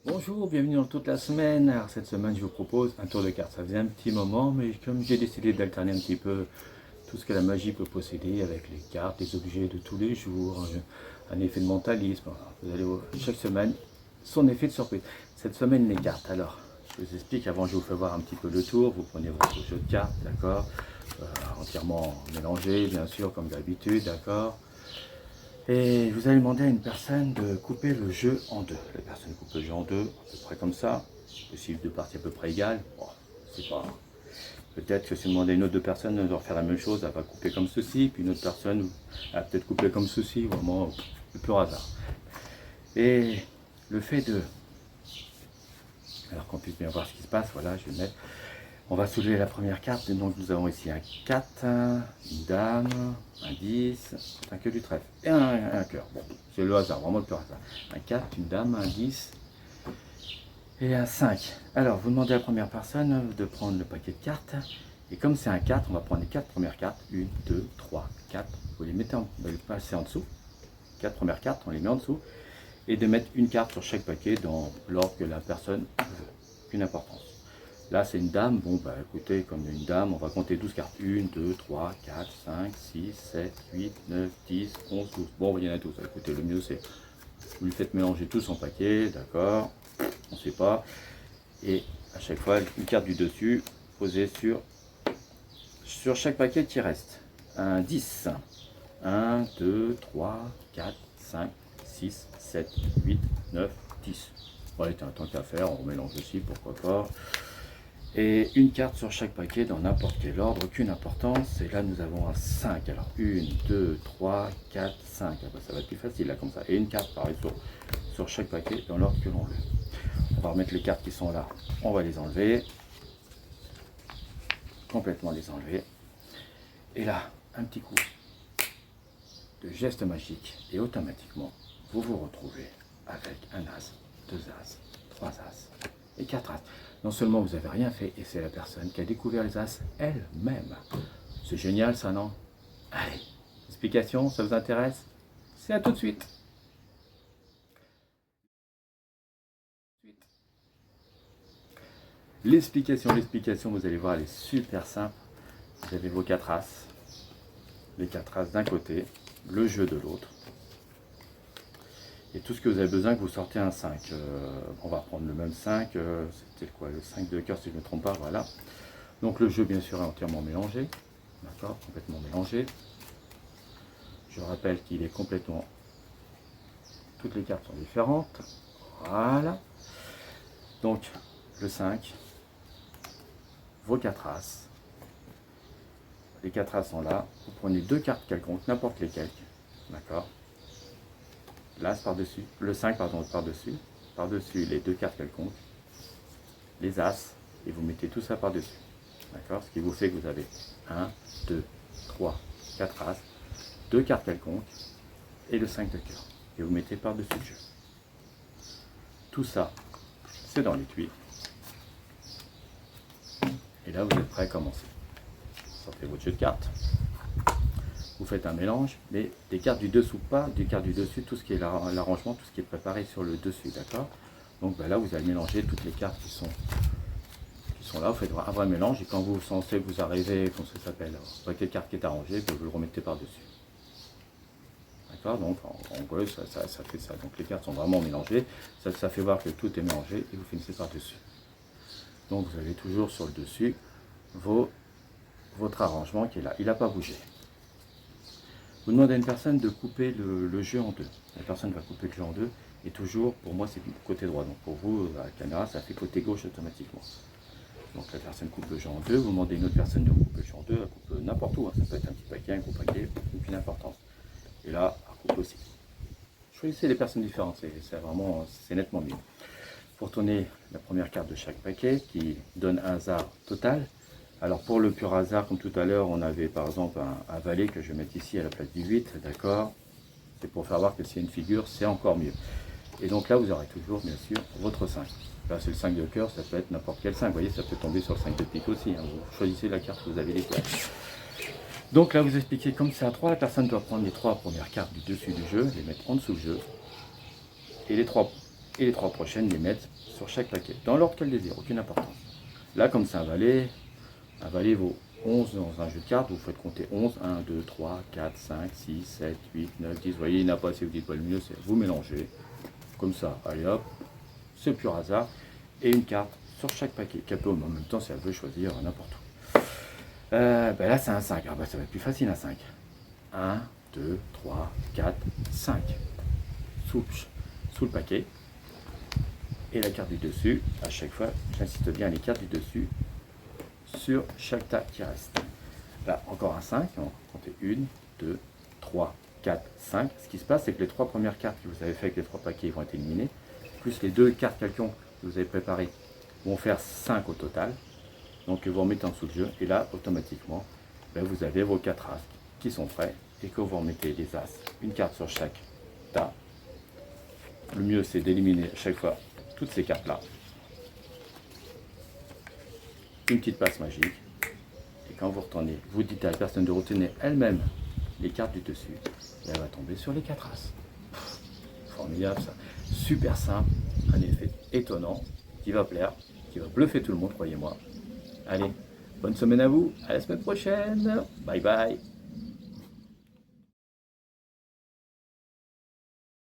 Bonjour, bienvenue dans toute la semaine. Alors cette semaine je vous propose un tour de cartes. Ça faisait un petit moment, mais comme j'ai décidé d'alterner un petit peu tout ce que la magie peut posséder avec les cartes, les objets de tous les jours, un effet de mentalisme. Vous allez voir chaque semaine son effet de surprise. Cette semaine les cartes. Alors je vous explique, avant je vous fais voir un petit peu le tour. Vous prenez votre jeu de cartes, d'accord, entièrement mélangé bien sûr comme d'habitude, d'accord. Et vous allez demander à une personne de couper le jeu en deux. La personne coupe le jeu en deux, à peu près comme ça. Possible de parties à peu près égales. Bon, c'est pas. Peut-être que si vous demandez à une autre de personne de refaire la même chose, elle va couper comme ceci. Puis une autre personne, elle va peut-être couper comme ceci. Vraiment, le pur hasard. Et le fait de. Alors qu'on puisse bien voir ce qui se passe, voilà, je vais mettre. On va soulever la première carte. Donc nous avons ici un 4, une dame, un 10, un queue du trèfle et un cœur. Bon, c'est le hasard, vraiment le pur hasard. Un 4, une dame, un 10 et un 5. Alors vous demandez à la première personne de prendre le paquet de cartes. Et comme c'est un 4, on va prendre les 4 premières cartes. 1, 2, 3, 4. Vous les mettez vous les passez en dessous. 4 premières cartes, on les met en dessous. Et de mettre une carte sur chaque paquet dans l'ordre que la personne veut. Aucune importance. Là, c'est une dame. Bon, bah écoutez, comme une dame, on va compter 12 cartes. 1, 2, 3, 4, 5, 6, 7, 8, 9, 10, 11, 12. Bon, il y en a 12. Écoutez, le mieux, c'est vous lui faites mélanger tout son paquet, d'accord. On ne sait pas. Et à chaque fois, une carte du dessus posée sur chaque paquet qui reste. Un 10. 1, 2, 3, 4, 5, 6, 7, 8, 9, 10. Ouais, tant qu'à faire, on mélange aussi, pourquoi pas. Et une carte sur chaque paquet dans n'importe quel ordre, aucune importance. Et là, nous avons un 5. Alors, 1, 2, 3, 4, 5. Ah bah, ça va être plus facile là, comme ça. Et une carte, pareil, sur chaque paquet dans l'ordre que l'on veut. On va remettre les cartes qui sont là. On va les enlever. Complètement les enlever. Et là, un petit coup de geste magique. Et automatiquement, vous vous retrouvez avec un as, 2 as, 3 as et 4 as. Non seulement vous n'avez rien fait, et c'est la personne qui a découvert les as elle-même. C'est génial ça, non? Allez, explication, ça vous intéresse? C'est à tout de suite. L'explication, vous allez voir, elle est super simple. Vous avez vos 4 as, les 4 as d'un côté, le jeu de l'autre. Et tout ce que vous avez besoin, que vous sortez un 5. On va reprendre le même 5. C'était quoi? Le 5 de cœur, si je ne me trompe pas. Voilà. Donc le jeu, bien sûr, est entièrement mélangé. D'accord? Complètement mélangé. Je rappelle qu'il est complètement... Toutes les cartes sont différentes. Voilà. Donc, le 5. Vos 4 as. Les 4 as sont là. Vous prenez 2 cartes quelconques, n'importe lesquelles. D'accord? L'as par-dessus, le 5 pardon, par-dessus les 2 cartes quelconques, les as, et vous mettez tout ça par-dessus. D'accord? Ce qui vous fait que vous avez 1, 2, 3, 4 as, 2 cartes quelconques, et le 5 de cœur. Et vous mettez par-dessus le jeu. Tout ça, c'est dans l'étui. Et là, vous êtes prêt à commencer. Sortez votre jeu de cartes. Vous faites un mélange, mais des cartes du dessous, pas des cartes du dessus, tout ce qui est l'arrangement, tout ce qui est préparé sur le dessus, d'accord? Donc ben là, vous allez mélanger toutes les cartes qui sont là, vous faites un vrai mélange, et quand vous sentez que vous arrivez, comment ça s'appelle, un paquet de cartes qui est arrangé, ben vous le remettez par-dessus. D'accord? Donc en gros, ça fait ça. Donc les cartes sont vraiment mélangées, ça fait voir que tout est mélangé, et vous finissez par-dessus. Donc vous avez toujours sur le dessus votre arrangement qui est là, il n'a pas bougé. Vous demandez à une personne de couper le jeu en deux. La personne va couper le jeu en deux, et toujours, pour moi, c'est côté droit. Donc pour vous, à la caméra, ça fait côté gauche automatiquement. Donc la personne coupe le jeu en deux, vous demandez à une autre personne de couper le jeu en deux, elle coupe n'importe où, hein. Ça peut être un petit paquet, un gros paquet, aucune importance. Et là, elle coupe aussi. Choisissez les personnes différentes, c'est nettement mieux. Pour tourner la première carte de chaque paquet, qui donne un hasard total. Alors pour le pur hasard, comme tout à l'heure, on avait par exemple un valet que je vais mettre ici à la place du 8, d'accord? C'est pour faire voir que s'il y a une figure, c'est encore mieux. Et donc là, vous aurez toujours, bien sûr, votre 5. Là, c'est le 5 de cœur, ça peut être n'importe quel 5. Vous voyez, ça peut tomber sur le 5 de pique aussi, hein. Vous choisissez la carte que vous avez déclarée. Donc là, vous expliquez comme c'est à 3, la personne doit prendre les 3 premières cartes du dessus du jeu, les mettre en dessous du jeu. Et les 3 et les 3 prochaines les mettre sur chaque paquet, dans l'ordre qu'elle désire, aucune importance. Là, comme c'est un valet vaut 11 dans un jeu de cartes, vous faites compter 11, 1, 2, 3, 4, 5, 6, 7, 8, 9, 10, vous voyez, il n'y en a pas assez, vous dites pas le mieux, c'est vous mélangez, comme ça, allez hop, c'est pur hasard, et une carte sur chaque paquet, qu'elle peut en même temps si elle veut choisir n'importe où. Ben là c'est un 5, ah ben ça va être plus facile un 5. 1, 2, 3, 4, 5. Sous le paquet. Et la carte du dessus, à chaque fois, j'insiste bien, les cartes du dessus sur chaque tas qui reste. Là, encore un 5, on va compter 1, 2, 3, 4, 5. Ce qui se passe, c'est que les 3 premières cartes que vous avez fait avec les 3 paquets vont être éliminées, plus les 2 cartes calcons que vous avez préparées vont faire 5 au total. Donc vous remettez en dessous le jeu, et là, automatiquement, ben, vous avez vos 4 as qui sont prêts, et que vous remettez les as, une carte sur chaque tas. Le mieux, c'est d'éliminer à chaque fois toutes ces cartes-là. Une petite passe magique. Et quand vous retournez, vous dites à la personne de retenir elle-même les cartes du dessus. Et elle va tomber sur les 4 as. Formidable ça. Super simple. Un effet étonnant qui va plaire, qui va bluffer tout le monde, croyez-moi. Allez, bonne semaine à vous. À la semaine prochaine. Bye bye.